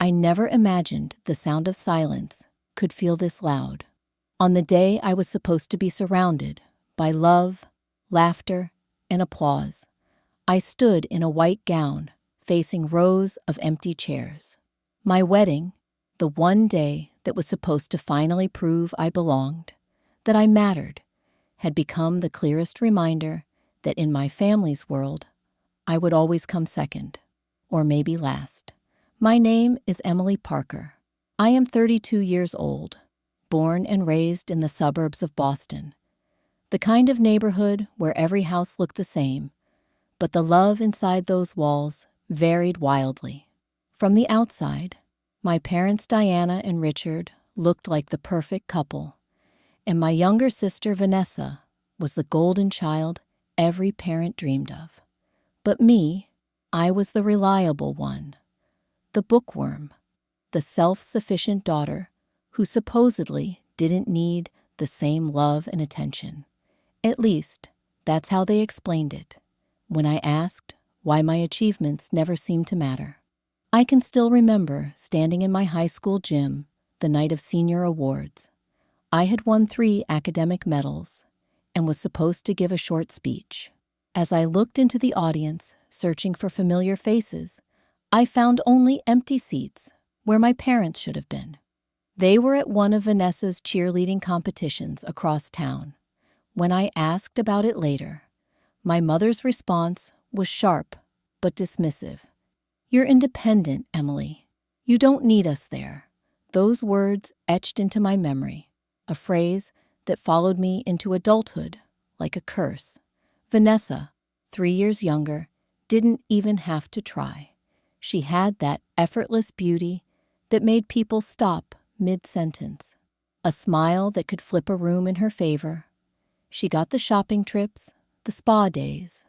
I never imagined the sound of silence could feel this loud. On the day I was supposed to be surrounded by love, laughter, and applause, I stood in a white gown, facing rows of empty chairs. My wedding, the one day that was supposed to finally prove I belonged, that I mattered, had become the clearest reminder that in my family's world, I would always come second, or maybe last. My name is Emily Parker. I am 32 years old, born and raised in the suburbs of Boston, the kind of neighborhood where every house looked the same, but the love inside those walls varied wildly. From the outside, my parents Diana and Richard looked like the perfect couple, and my younger sister Vanessa was the golden child every parent dreamed of. But me, I was the reliable one, the bookworm, the self-sufficient daughter who supposedly didn't need the same love and attention. At least, that's how they explained it when I asked why my achievements never seemed to matter. I can still remember standing in my high school gym the night of senior awards. I had won 3 academic medals and was supposed to give a short speech. As I looked into the audience, searching for familiar faces, I found only empty seats where my parents should have been. They were at one of Vanessa's cheerleading competitions across town. When I asked about it later, my mother's response was sharp but dismissive. "You're independent, Emily. You don't need us there." Those words etched into my memory, a phrase that followed me into adulthood like a curse. Vanessa, 3 years younger, didn't even have to try. She had that effortless beauty that made people stop mid-sentence, a smile that could flip a room in her favor. She got the shopping trips, the spa days,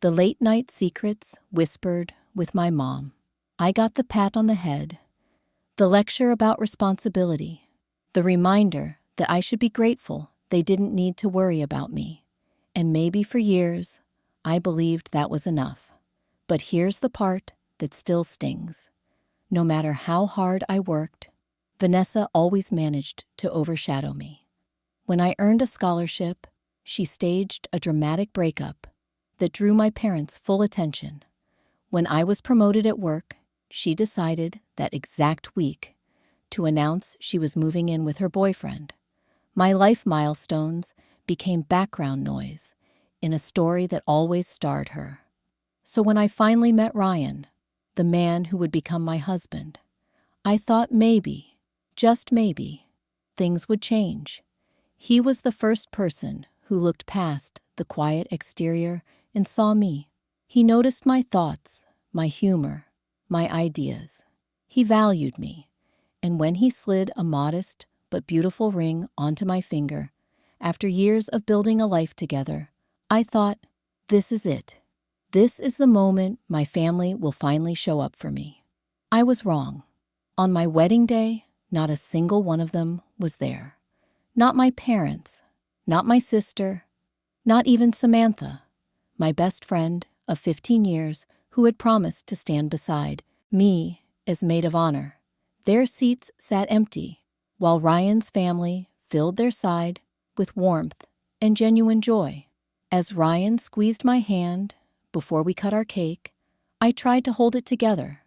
the late-night secrets whispered with my mom. I got the pat on the head, the lecture about responsibility, the reminder that I should be grateful they didn't need to worry about me. And maybe for years, I believed that was enough. But here's the part that still stings. No matter how hard I worked, Vanessa always managed to overshadow me. When I earned a scholarship, she staged a dramatic breakup that drew my parents' full attention. When I was promoted at work, she decided that exact week to announce she was moving in with her boyfriend. My life milestones became background noise in a story that always starred her. So when I finally met Ryan, the man who would become my husband, I thought maybe, just maybe, things would change. He was the first person who looked past the quiet exterior and saw me. He noticed my thoughts, my humor, my ideas. He valued me, and when he slid a modest but beautiful ring onto my finger, after years of building a life together, I thought, this is it. This is the moment my family will finally show up for me. I was wrong. On my wedding day, not a single one of them was there. Not my parents, not my sister, not even Samantha, my best friend of 15 years who had promised to stand beside me as maid of honor. Their seats sat empty, while Ryan's family filled their side with warmth and genuine joy. As Ryan squeezed my hand before we cut our cake, I tried to hold it together.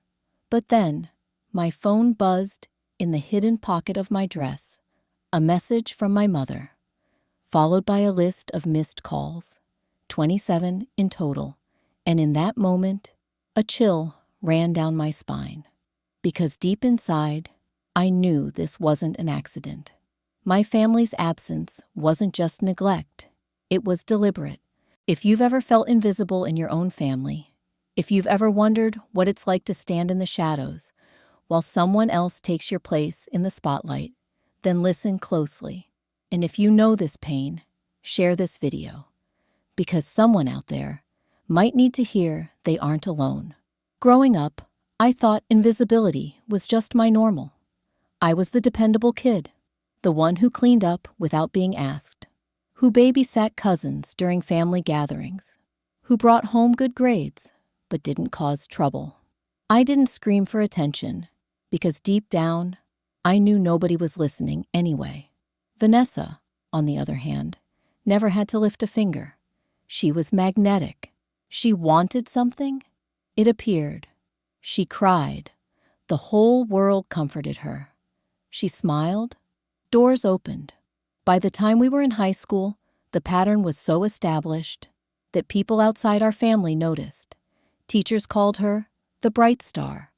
But then, my phone buzzed in the hidden pocket of my dress, a message from my mother, followed by a list of missed calls, 27 in total, and in that moment, a chill ran down my spine. Because deep inside, I knew this wasn't an accident. My family's absence wasn't just neglect, it was deliberate. If you've ever felt invisible in your own family, if you've ever wondered what it's like to stand in the shadows while someone else takes your place in the spotlight, then listen closely. And if you know this pain, share this video, because someone out there might need to hear they aren't alone. Growing up, I thought invisibility was just my normal. I was the dependable kid, the one who cleaned up without being asked, who babysat cousins during family gatherings, who brought home good grades but didn't cause trouble. I didn't scream for attention, because deep down, I knew nobody was listening anyway. Vanessa, on the other hand, never had to lift a finger. She was magnetic. She wanted something. It appeared. She cried. The whole world comforted her. She smiled. Doors opened. By the time we were in high school, the pattern was so established that people outside our family noticed. Teachers called her the bright star.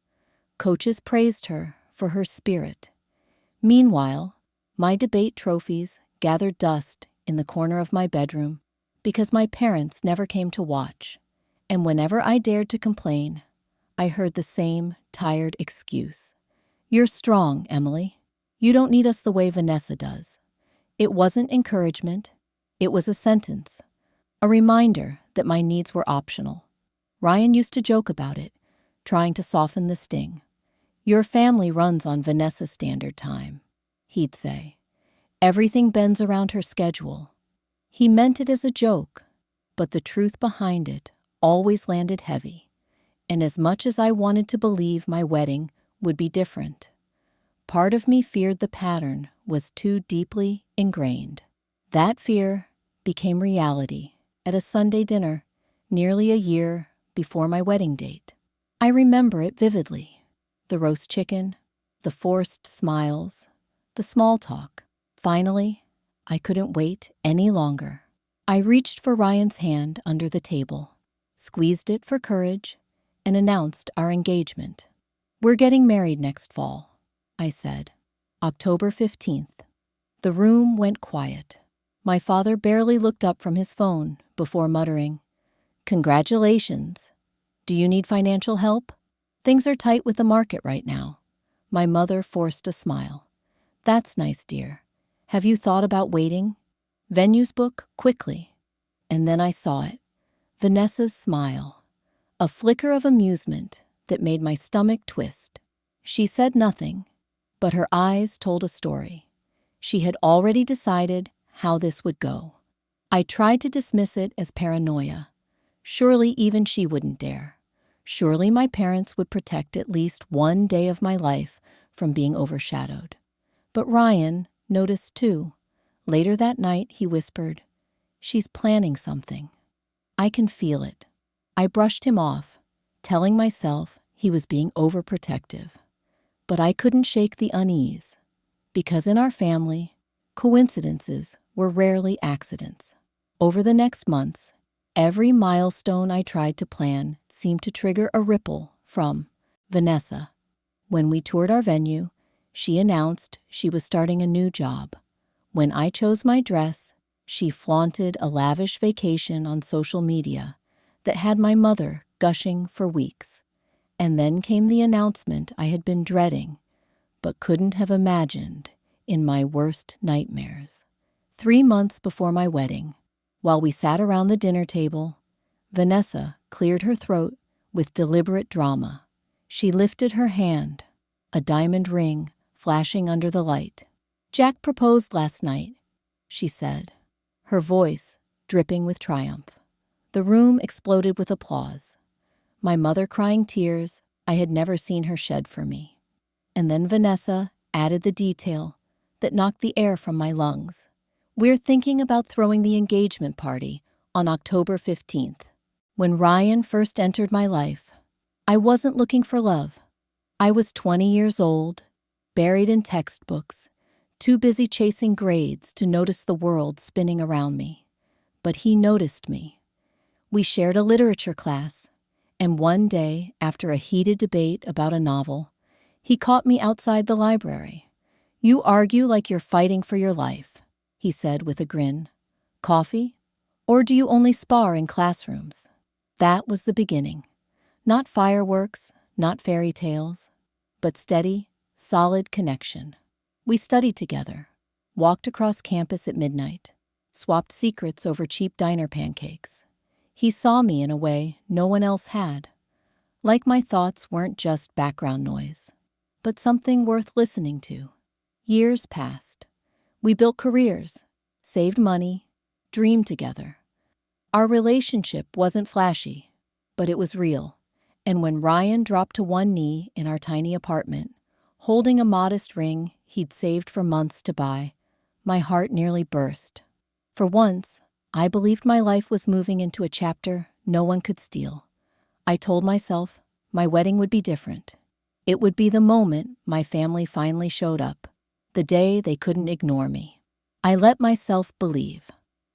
Coaches praised her for her spirit. Meanwhile, my debate trophies gathered dust in the corner of my bedroom because my parents never came to watch, and whenever I dared to complain, I heard the same tired excuse. "You're strong, Emily. You don't need us the way Vanessa does." It wasn't encouragement. It was a sentence, a reminder that my needs were optional. Ryan used to joke about it, trying to soften the sting. "Your family runs on Vanessa's standard time," he'd say. "Everything bends around her schedule." He meant it as a joke, but the truth behind it always landed heavy. And as much as I wanted to believe my wedding would be different, part of me feared the pattern was too deeply ingrained. That fear became reality at a Sunday dinner nearly a year before my wedding date. I remember it vividly. The roast chicken, the forced smiles, the small talk. Finally, I couldn't wait any longer. I reached for Ryan's hand under the table, squeezed it for courage, and announced our engagement. "We're getting married next fall," I said. "October 15th. The room went quiet. My father barely looked up from his phone before muttering, "Congratulations. Do you need financial help? Things are tight with the market right now." My mother forced a smile. "That's nice, dear. Have you thought about waiting? Venues book quickly." And then I saw it. Vanessa's smile. A flicker of amusement that made my stomach twist. She said nothing, but her eyes told a story. She had already decided how this would go. I tried to dismiss it as paranoia. Surely even she wouldn't dare. Surely my parents would protect at least one day of my life from being overshadowed. But Ryan noticed too. Later that night, he whispered, "She's planning something. I can feel it." I brushed him off, telling myself he was being overprotective. But I couldn't shake the unease, because in our family, coincidences were rarely accidents. Over the next months, every milestone I tried to plan seemed to trigger a ripple from Vanessa. When we toured our venue, she announced she was starting a new job. When I chose my dress, she flaunted a lavish vacation on social media that had my mother gushing for weeks. And then came the announcement I had been dreading, but couldn't have imagined in my worst nightmares. 3 months before my wedding, while we sat around the dinner table, Vanessa cleared her throat with deliberate drama. She lifted her hand, a diamond ring flashing under the light. "Jack proposed last night," she said, her voice dripping with triumph. The room exploded with applause. My mother crying tears I had never seen her shed for me. And then Vanessa added the detail that knocked the air from my lungs. "We're thinking about throwing the engagement party on October 15th. When Ryan first entered my life, I wasn't looking for love. I was 20 years old, buried in textbooks, too busy chasing grades to notice the world spinning around me. But he noticed me. We shared a literature class, and one day, after a heated debate about a novel, he caught me outside the library. "You argue like you're fighting for your life," he said with a grin. "Coffee? Or do you only spar in classrooms?" That was the beginning. Not fireworks, not fairy tales, but steady, solid connection. We studied together, walked across campus at midnight, swapped secrets over cheap diner pancakes. He saw me in a way no one else had. Like my thoughts weren't just background noise, but something worth listening to. Years passed. We built careers, saved money, dreamed together. Our relationship wasn't flashy, but it was real. And when Ryan dropped to one knee in our tiny apartment, holding a modest ring he'd saved for months to buy. My heart nearly burst. For once, I believed my life was moving into a chapter no one could steal. I told myself my wedding would be different. It would be the moment my family finally showed up, the day they couldn't ignore me. I let myself believe.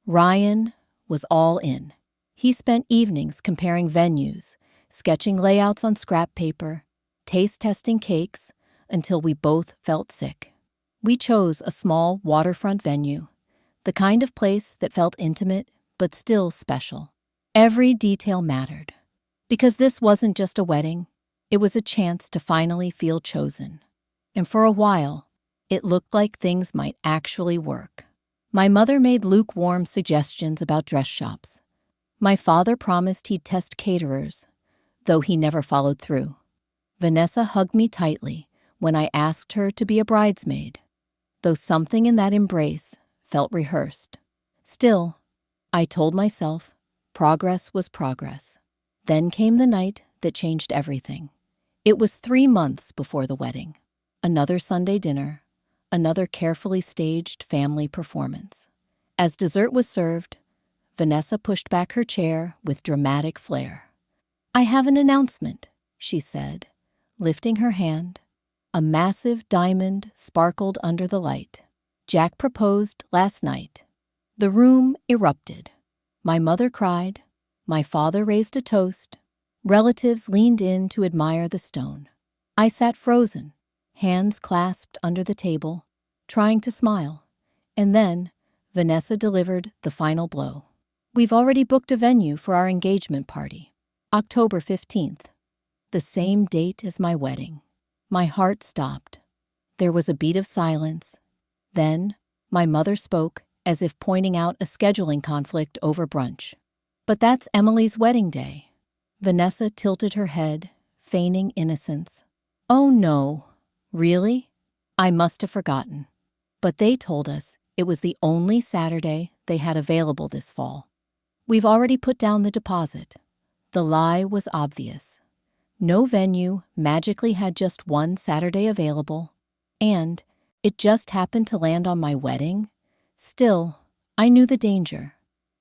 Ryan was all in. He spent evenings comparing venues, sketching layouts on scrap paper, taste-testing cakes, until we both felt sick. We chose a small waterfront venue, the kind of place that felt intimate but still special. Every detail mattered. Because this wasn't just a wedding, it was a chance to finally feel chosen. And for a while, it looked like things might actually work. My mother made lukewarm suggestions about dress shops. My father promised he'd test caterers, though he never followed through. Vanessa hugged me tightly when I asked her to be a bridesmaid, though something in that embrace felt rehearsed. Still, I told myself progress was progress. Then came the night that changed everything. It was 3 months before the wedding. Another Sunday dinner, another carefully staged family performance. As dessert was served, Vanessa pushed back her chair with dramatic flair. "I have an announcement," she said, lifting her hand. A massive diamond sparkled under the light. "Jack proposed last night." The room erupted. My mother cried. My father raised a toast. Relatives leaned in to admire the stone. I sat frozen, hands clasped under the table, trying to smile. And then Vanessa delivered the final blow. "We've already booked a venue for our engagement party, October 15th, the same date as my wedding." My heart stopped. There was a beat of silence. Then my mother spoke, as if pointing out a scheduling conflict over brunch. "But that's Emily's wedding day." Vanessa tilted her head, feigning innocence. "Oh no, really? I must have forgotten." But they told us it was the only Saturday they had available this fall. "We've already put down the deposit." The lie was obvious. No venue magically had just one Saturday available, and it just happened to land on my wedding. Still, I knew the danger.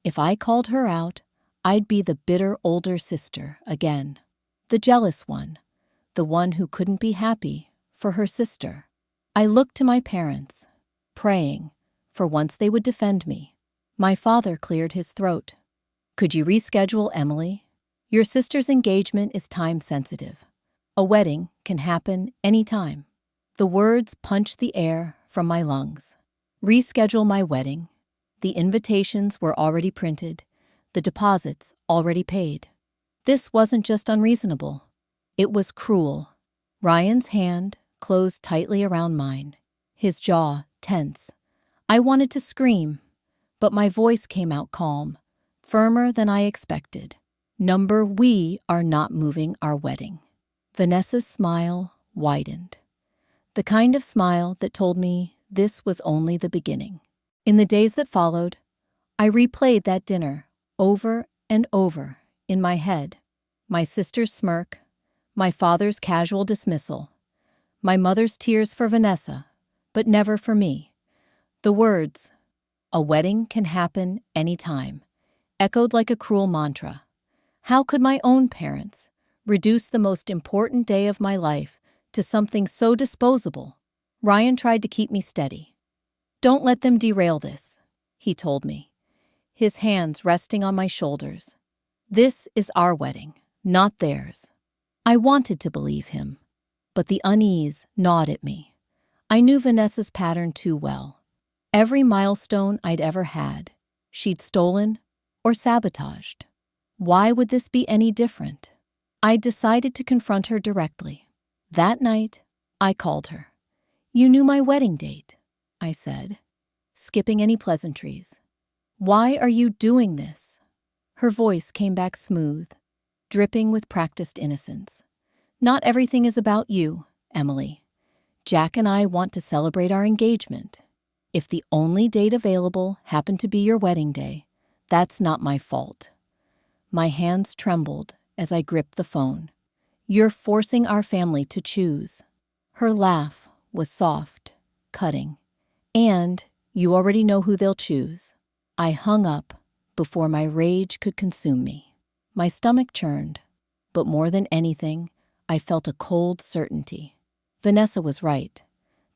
If I called her out, I'd be the bitter older sister again, the jealous one, the one who couldn't be happy for her sister. I looked to my parents, praying, for once they would defend me. My father cleared his throat. "Could you reschedule, Emily? Your sister's engagement is time-sensitive. A wedding can happen anytime." The words punched the air from my lungs. Reschedule my wedding. The invitations were already printed, the deposits already paid. This wasn't just unreasonable. It was cruel. Ryan's hand closed tightly around mine, his jaw tense. I wanted to scream, but my voice came out calm, firmer than I expected. We are not moving our wedding." Vanessa's smile widened. The kind of smile that told me this was only the beginning. In the days that followed, I replayed that dinner over and over in my head. My sister's smirk, my father's casual dismissal, my mother's tears for Vanessa, but never for me. The words, "A wedding can happen anytime," echoed like a cruel mantra. How could my own parents reduce the most important day of my life to something so disposable? Ryan tried to keep me steady. "Don't let them derail this," he told me, his hands resting on my shoulders. "This is our wedding, not theirs." I wanted to believe him, but the unease gnawed at me. I knew Vanessa's pattern too well. Every milestone I'd ever had, she'd stolen or sabotaged. Why would this be any different? I decided to confront her directly. That night, I called her. "You knew my wedding date," I said, skipping any pleasantries. "Why are you doing this?" Her voice came back smooth, dripping with practiced innocence. "Not everything is about you, Emily. Jack and I want to celebrate our engagement. If the only date available happened to be your wedding day, that's not my fault." My hands trembled as I gripped the phone. "You're forcing our family to choose." Her laugh was soft, cutting. And you already know who they'll choose. I hung up before my rage could consume me. My stomach churned, but more than anything, I felt a cold certainty. Vanessa was right.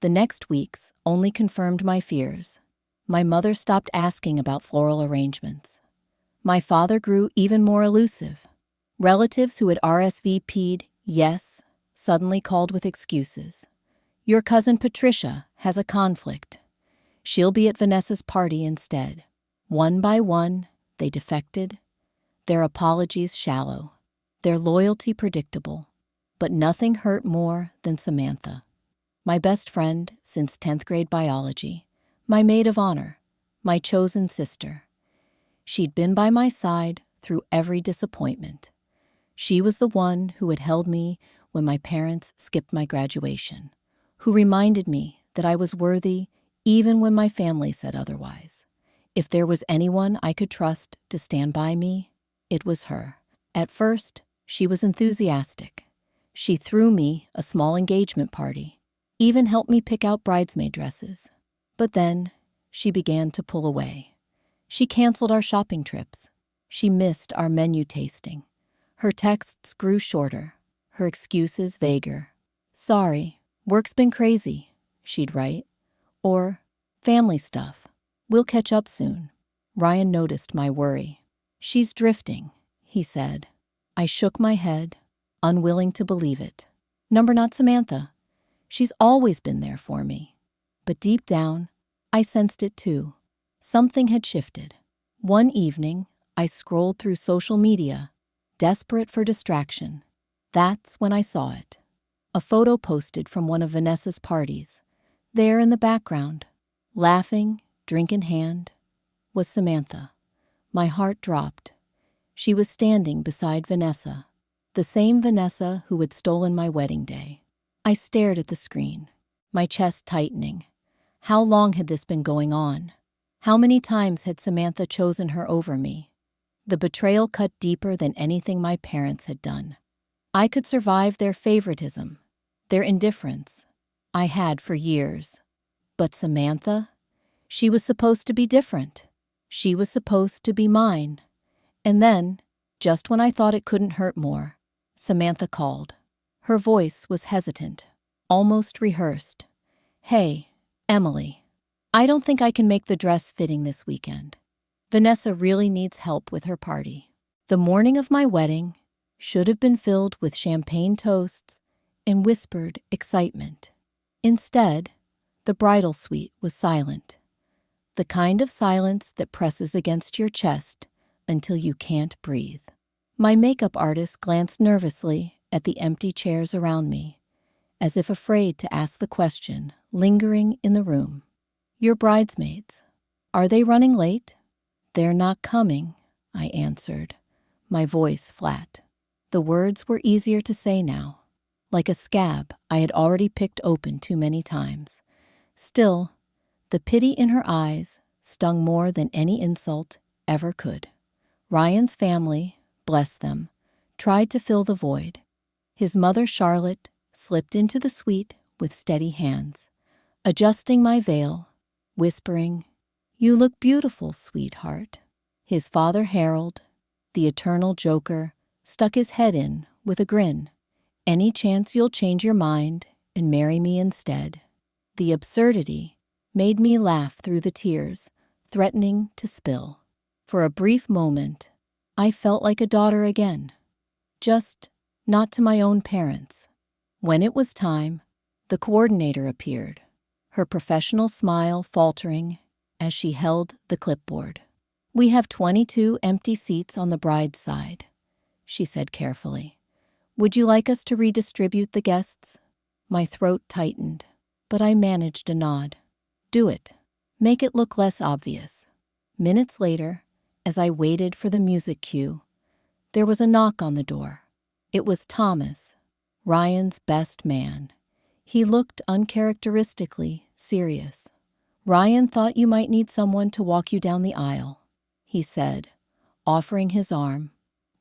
The next weeks only confirmed my fears. My mother stopped asking about floral arrangements. My father grew even more elusive. Relatives who had RSVP'd yes suddenly called with excuses. Your cousin Patricia has a conflict. She'll be at Vanessa's party instead. One by one, they defected, their apologies shallow, their loyalty predictable. But nothing hurt more than Samantha, my best friend since 10th grade biology, my maid of honor, my chosen sister. She'd been by my side through every disappointment. She was the one who had held me when my parents skipped my graduation, who reminded me that I was worthy even when my family said otherwise. If there was anyone I could trust to stand by me, it was her. At first, she was enthusiastic. She threw me a small engagement party, even helped me pick out bridesmaid dresses. But then, she began to pull away. She canceled our shopping trips. She missed our menu tasting. Her texts grew shorter, her excuses vaguer. Sorry, work's been crazy, she'd write. Or, family stuff. We'll catch up soon. Ryan noticed my worry. She's drifting, he said. I shook my head, unwilling to believe it. Number not Samantha. She's always been there for me. But deep down, I sensed it too. Something had shifted. One evening, I scrolled through social media, desperate for distraction. That's when I saw it. A photo posted from one of Vanessa's parties. There in the background, laughing, drink in hand, was Samantha. My heart dropped. She was standing beside Vanessa, the same Vanessa who had stolen my wedding day. I stared at the screen, my chest tightening. How long had this been going on? How many times had Samantha chosen her over me? The betrayal cut deeper than anything my parents had done. I could survive their favoritism, their indifference. I had for years. But Samantha? She was supposed to be different. She was supposed to be mine. And then, just when I thought it couldn't hurt more, Samantha called. Her voice was hesitant, almost rehearsed. Hey, Emily. I don't think I can make the dress fitting this weekend. Vanessa really needs help with her party. The morning of my wedding should have been filled with champagne toasts and whispered excitement. Instead, the bridal suite was silent. The kind of silence that presses against your chest until you can't breathe. My makeup artist glanced nervously at the empty chairs around me, as if afraid to ask the question lingering in the room. Your bridesmaids, are they running late? They're not coming, I answered, my voice flat. The words were easier to say now, like a scab I had already picked open too many times. Still, the pity in her eyes stung more than any insult ever could. Ryan's family, bless them, tried to fill the void. His mother, Charlotte, slipped into the suite with steady hands, adjusting my veil, whispering, "You look beautiful, sweetheart." His father, Harold, the eternal joker, stuck his head in with a grin. "Any chance you'll change your mind and marry me instead?" The absurdity made me laugh through the tears, threatening to spill. For a brief moment, I felt like a daughter again. Just not to my own parents. When it was time, the coordinator appeared, her professional smile faltering as she held the clipboard. "We have 22 empty seats on the bride's side," she said carefully. "Would you like us to redistribute the guests?" My throat tightened, but I managed a nod. "Do it. Make it look less obvious." Minutes later, as I waited for the music cue, there was a knock on the door. It was Thomas, Ryan's best man. He looked uncharacteristically serious. "Ryan thought you might need someone to walk you down the aisle," he said, offering his arm.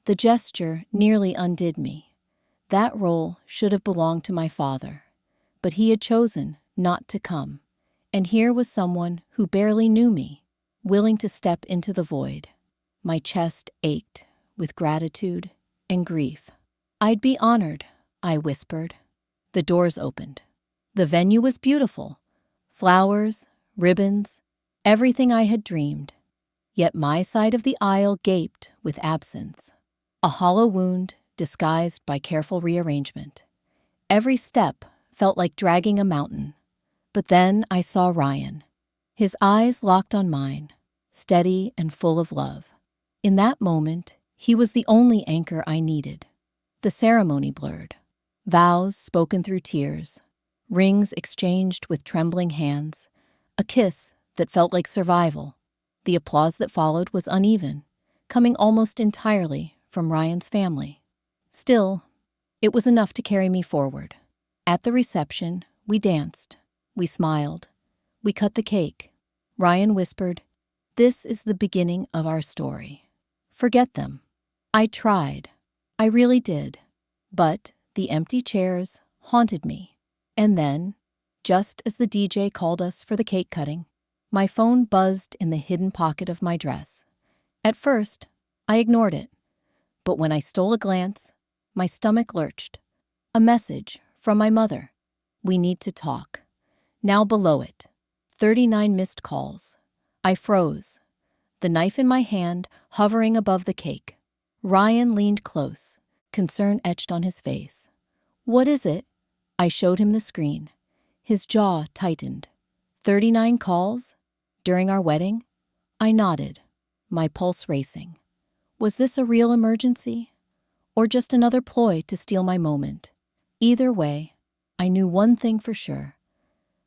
The gesture nearly undid me. That role should have belonged to my father. but he had chosen not to come. And here was someone who barely knew me, willing to step into the void. My chest ached with gratitude and grief. "I'd be honored," I whispered. The doors opened. The venue was beautiful. Flowers, ribbons, everything I had dreamed. Yet my side of the aisle gaped with absence. A hollow wound disguised by careful rearrangement. Every step felt like dragging a mountain. But then I saw Ryan. His eyes locked on mine, steady and full of love. In that moment, he was the only anchor I needed. The ceremony blurred. Vows spoken through tears. Rings exchanged with trembling hands. A kiss that felt like survival. The applause that followed was uneven, coming almost entirely from Ryan's family. Still, it was enough to carry me forward. At the reception, we danced. We smiled. We cut the cake. Ryan whispered, "This is the beginning of our story. Forget them." I tried. I really did. But the empty chairs haunted me. And then, just as the DJ called us for the cake cutting, my phone buzzed in the hidden pocket of my dress. At first, I ignored it. But when I stole a glance, my stomach lurched. A message from my mother. "We need to talk." Now below it, 39 missed calls. I froze, the knife in my hand hovering above the cake. Ryan leaned close, concern etched on his face. "What is it?" I showed him the screen. His jaw tightened. 39 calls? During our wedding? I nodded, my pulse racing. Was this a real emergency? Or just another ploy to steal my moment? Either way, I knew one thing for sure.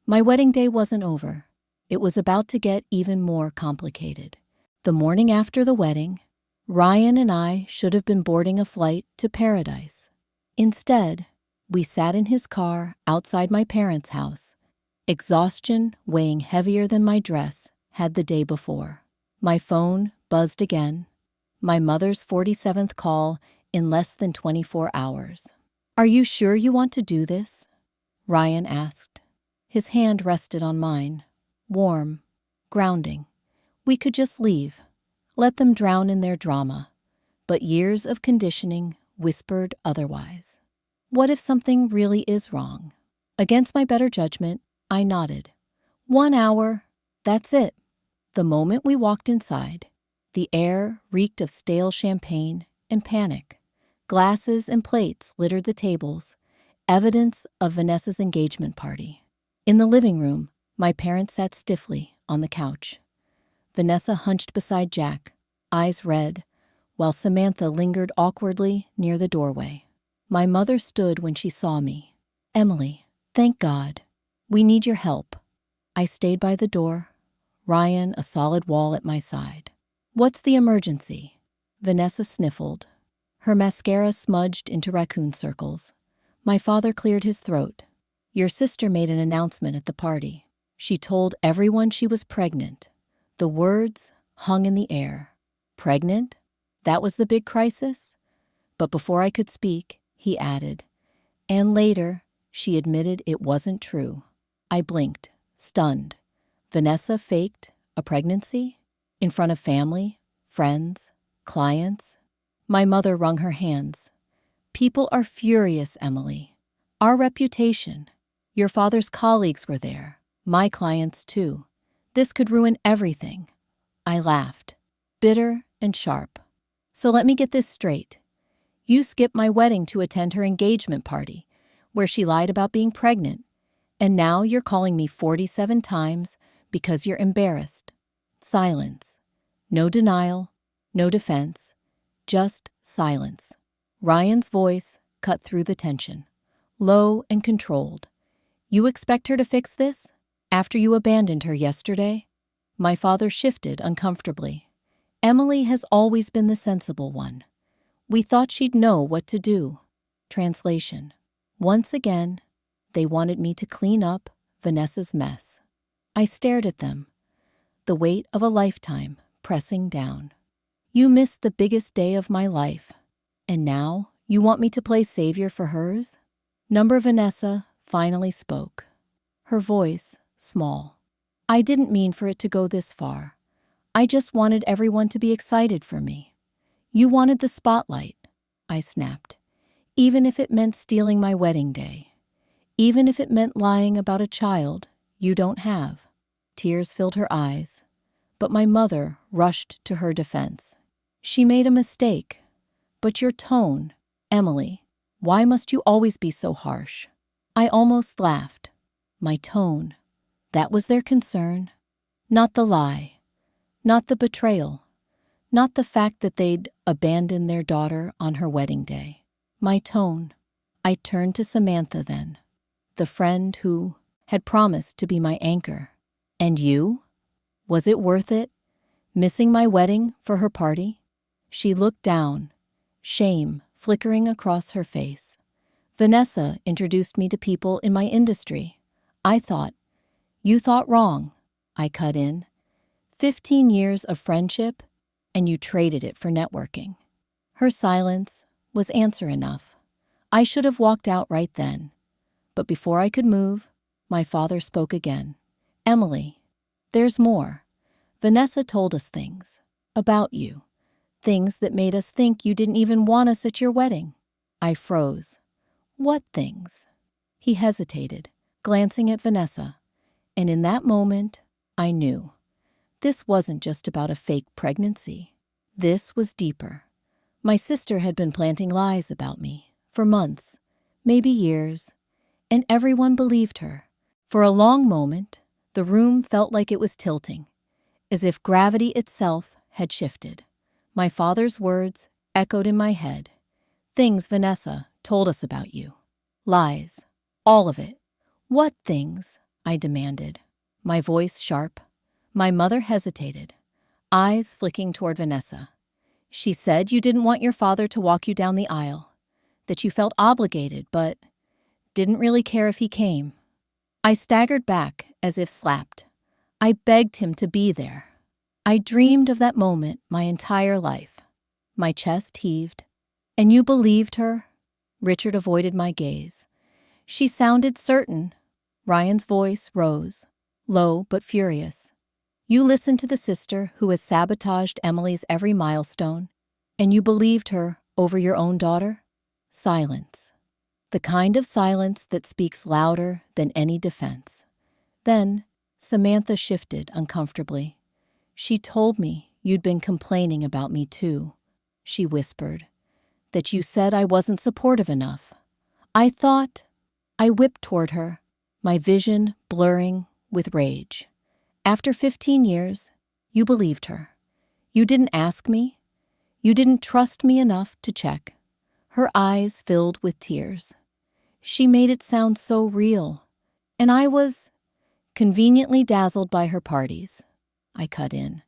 My wedding day wasn't over. It was about to get even more complicated. The morning after the wedding, Ryan and I should have been boarding a flight to paradise. Instead, we sat in his car outside my parents' house, exhaustion weighing heavier than my dress had the day before. My phone buzzed again, my mother's 47th call in less than 24 hours. "Are you sure you want to do this?" Ryan asked. His hand rested on mine, warm, grounding. We could just leave, let them drown in their drama. But years of conditioning whispered otherwise. What if something really is wrong? Against my better judgment, I nodded. 1 hour, that's it. The moment we walked inside, the air reeked of stale champagne and panic. Glasses and plates littered the tables, evidence of Vanessa's engagement party. In the living room, my parents sat stiffly on the couch. Vanessa hunched beside Jack, eyes red, while Samantha lingered awkwardly near the doorway. My mother stood when she saw me. "Emily, thank God. We need your help." I stayed by the door, Ryan a solid wall at my side. "What's the emergency?" Vanessa sniffled. Her mascara smudged into raccoon circles. My father cleared his throat. "Your sister made an announcement at the party. She told everyone she was pregnant." The words hung in the air. Pregnant? That was the big crisis? But before I could speak, he added, "And later, she admitted it wasn't true." I blinked, stunned. Vanessa faked a pregnancy? In front of family, friends, clients? My mother wrung her hands. "People are furious, Emily. Our reputation. Your father's colleagues were there. My clients, too. This could ruin everything." I laughed, bitter and sharp. "So let me get this straight. You skipped my wedding to attend her engagement party, where she lied about being pregnant, and now you're calling me 47 times because you're embarrassed." Silence. No denial, no defense, just silence. Ryan's voice cut through the tension, low and controlled. "You expect her to fix this? After you abandoned her yesterday?" My father shifted uncomfortably. "Emily has always been the sensible one. We thought she'd know what to do." Translation. Once again, they wanted me to clean up Vanessa's mess. I stared at them, the weight of a lifetime pressing down. "You missed the biggest day of my life, and now you want me to play savior for hers?" Number Vanessa finally spoke. Her voice, small. "I didn't mean for it to go this far. I just wanted everyone to be excited for me. You wanted the spotlight," I snapped. "Even if it meant stealing my wedding day. Even if it meant lying about a child you don't have." Tears filled her eyes, but my mother rushed to her defense. "She made a mistake. But your tone, Emily, why must you always be so harsh?" I almost laughed. My tone, that was their concern. Not the lie, not the betrayal, not the fact that they'd abandoned their daughter on her wedding day. My tone. I turned to Samantha then, the friend who had promised to be my anchor. "And you? Was it worth it? Missing my wedding for her party?" She looked down, shame flickering across her face. "Vanessa introduced me to people in my industry. I thought." "You thought wrong," I cut in. 15 years of friendship, and you traded it for networking." Her silence was answer enough. I should have walked out right then. But before I could move, my father spoke again. "Emily, there's more. Vanessa told us things about you, things that made us think you didn't even want us at your wedding." I froze. "What things?" He hesitated, glancing at Vanessa, and in that moment, I knew. This wasn't just about a fake pregnancy. This was deeper. My sister had been planting lies about me for months, maybe years, and everyone believed her. For a long moment, the room felt like it was tilting, as if gravity itself had shifted. My father's words echoed in my head. "Things Vanessa told us about you. Lies. All of it." "What things?" I demanded, my voice sharp. My mother hesitated, eyes flicking toward Vanessa. "She said you didn't want your father to walk you down the aisle, that you felt obligated but didn't really care if he came." I staggered back as if slapped. I begged him to be there. I dreamed of that moment my entire life. My chest heaved. "And you believed her?" Richard avoided my gaze. "She sounded certain." Ryan's voice rose, low but furious. "You listened to the sister who has sabotaged Emily's every milestone, and you believed her over your own daughter?" Silence. The kind of silence that speaks louder than any defense. Then Samantha shifted uncomfortably. "She told me you'd been complaining about me too," she whispered. "That you said I wasn't supportive enough. I thought." I whipped toward her, my vision blurring with rage. "After 15 years, you believed her. You didn't ask me. You didn't trust me enough to check." Her eyes filled with tears. She made it sound so real, and I was conveniently dazzled by her parties. I cut in.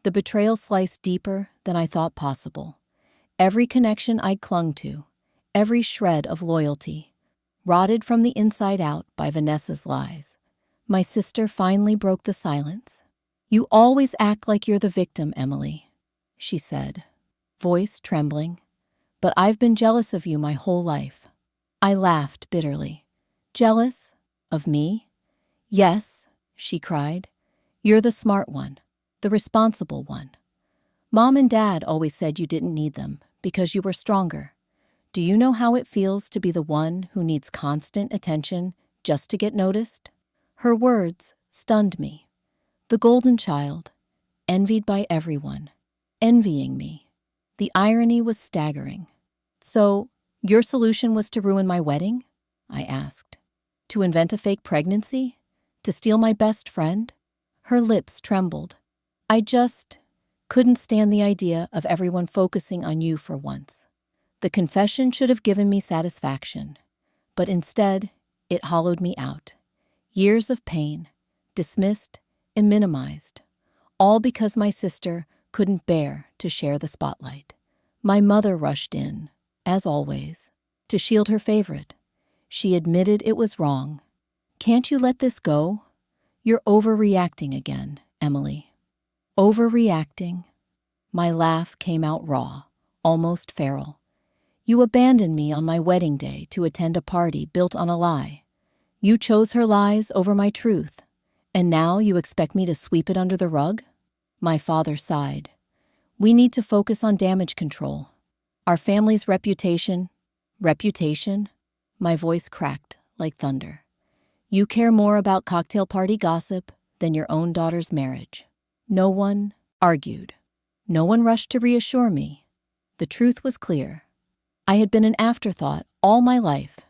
The betrayal sliced deeper than I thought possible. Every connection I'd clung to, every shred of loyalty, rotted from the inside out by Vanessa's lies. My sister finally broke the silence. "You always act like you're the victim, Emily," she said, voice trembling. "But I've been jealous of you my whole life." I laughed bitterly. "Jealous? Of me?" "Yes," she cried. "You're the smart one, the responsible one. Mom and Dad always said you didn't need them because you were stronger. Do you know how it feels to be the one who needs constant attention just to get noticed?" Her words stunned me. The golden child, envied by everyone, envying me. The irony was staggering. "So, your solution was to ruin my wedding?" I asked. "To invent a fake pregnancy? To steal my best friend?" Her lips trembled. "I just couldn't stand the idea of everyone focusing on you for once. The confession should have given me satisfaction, but instead, it hollowed me out. Years of pain, dismissed and minimized, all because my sister couldn't bear to share the spotlight." My mother rushed in, as always, to shield her favorite. She admitted it was wrong. "Can't you let this go? You're overreacting again, Emily." "Overreacting?" My laugh came out raw, almost feral. "You abandoned me on my wedding day to attend a party built on a lie. You chose her lies over my truth, and now you expect me to sweep it under the rug? My father sighed. We need to focus on damage control. Our family's reputation. Reputation? My voice cracked like thunder. You care more about cocktail party gossip than your own daughter's marriage. No one argued. No one rushed to reassure me. The truth was clear. I had been an afterthought all my life,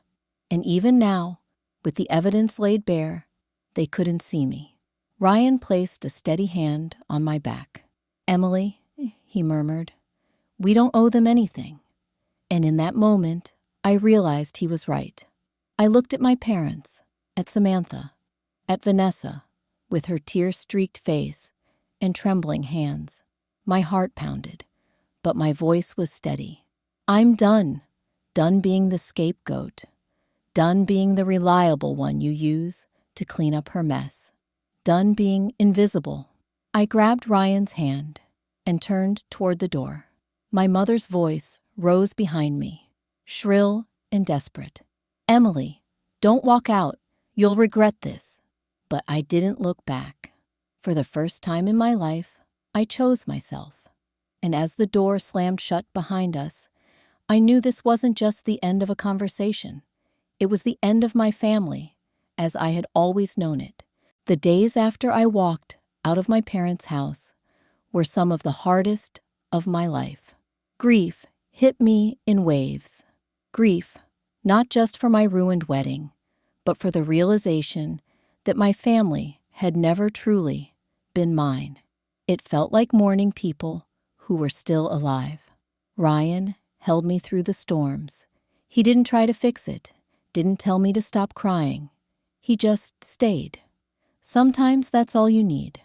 and even now, with the evidence laid bare, they couldn't see me. Ryan placed a steady hand on my back. Emily, he murmured, we don't owe them anything. And in that moment, I realized he was right. I looked at my parents, at Samantha, at Vanessa, with her tear-streaked face and trembling hands. My heart pounded, but my voice was steady. I'm done. Done being the scapegoat. Done being the reliable one you use to clean up her mess. Done being invisible. I grabbed Ryan's hand and turned toward the door. My mother's voice rose behind me, shrill and desperate. Emily, don't walk out. You'll regret this. But I didn't look back. For the first time in my life, I chose myself. And as the door slammed shut behind us, I knew this wasn't just the end of a conversation. It was the end of my family, as I had always known it. The days after I walked out of my parents' house were some of the hardest of my life. Grief hit me in waves. Grief, not just for my ruined wedding, but for the realization that my family had never truly been mine. It felt like mourning people who were still alive. Ryan held me through the storms. He didn't try to fix it, didn't tell me to stop crying. He just stayed. Sometimes that's all you need.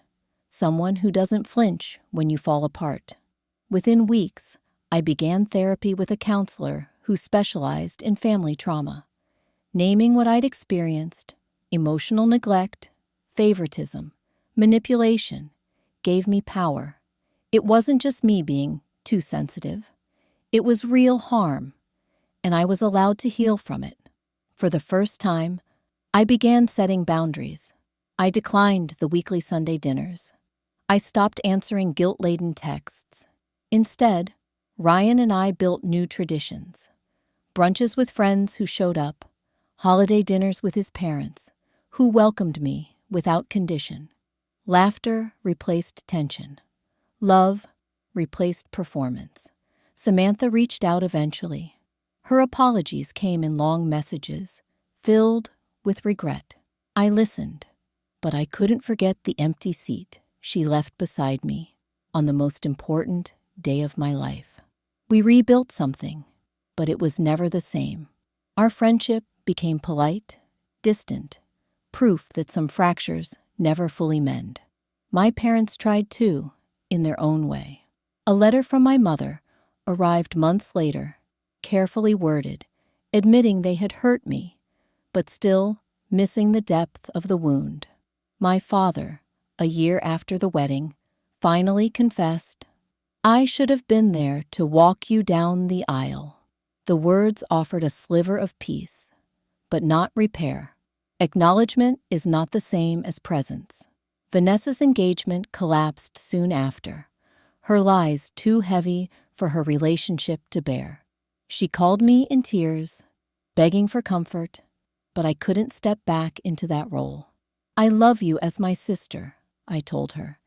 Someone who doesn't flinch when you fall apart. Within weeks, I began therapy with a counselor who specialized in family trauma. Naming what I'd experienced, emotional neglect, favoritism, manipulation, gave me power. It wasn't just me being too sensitive. It was real harm, and I was allowed to heal from it. For the first time, I began setting boundaries. I declined the weekly Sunday dinners. I stopped answering guilt-laden texts. Instead, Ryan and I built new traditions. Brunches with friends who showed up, holiday dinners with his parents, who welcomed me without condition. Laughter replaced tension. Love replaced performance. Samantha reached out eventually. Her apologies came in long messages, filled with regret. I listened, but I couldn't forget the empty seat she left beside me on the most important day of my life. We rebuilt something, but it was never the same. Our friendship became polite, distant, proof that some fractures never fully mend. My parents tried too, in their own way. A letter from my mother arrived months later, carefully worded, admitting they had hurt me, but still missing the depth of the wound. My father, a year after the wedding, finally confessed, I should have been there to walk you down the aisle. The words offered a sliver of peace, but not repair. Acknowledgement is not the same as presence. Vanessa's engagement collapsed soon after, her lies too heavy for her relationship to bear. She called me in tears, begging for comfort, but I couldn't step back into that role. I love you as my sister, I told her,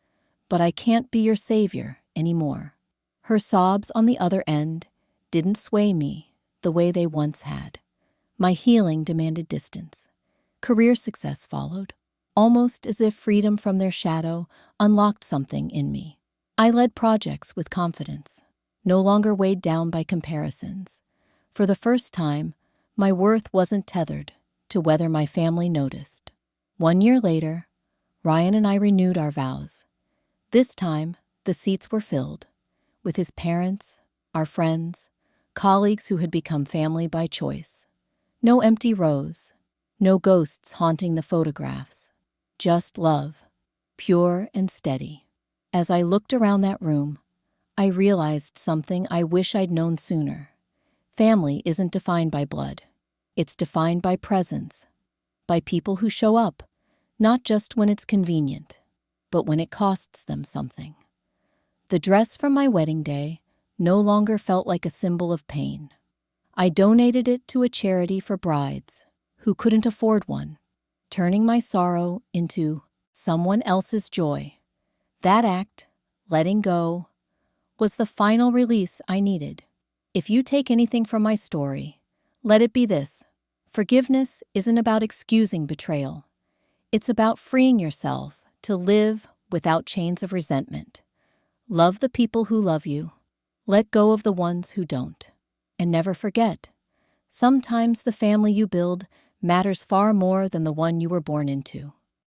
but I can't be your savior anymore. Her sobs on the other end didn't sway me the way they once had. My healing demanded distance. Career success followed, almost as if freedom from their shadow unlocked something in me. I led projects with confidence, no longer weighed down by comparisons. For the first time, my worth wasn't tethered to whether my family noticed. 1 year later, Ryan and I renewed our vows. This time, the seats were filled, with his parents, our friends, colleagues who had become family by choice. No empty rows, no ghosts haunting the photographs. Just love, pure and steady. As I looked around that room, I realized something I wish I'd known sooner. Family isn't defined by blood. It's defined by presence. by people who show up, not just when it's convenient, but when it costs them something. The dress from my wedding day no longer felt like a symbol of pain. I donated it to a charity for brides who couldn't afford one, turning my sorrow into someone else's joy. That act, letting go, was the final release I needed. If you take anything from my story, let it be this: forgiveness isn't about excusing betrayal. It's about freeing yourself to live without chains of resentment. Love the people who love you. Let go of the ones who don't. And never forget, sometimes the family you build matters far more than the one you were born into.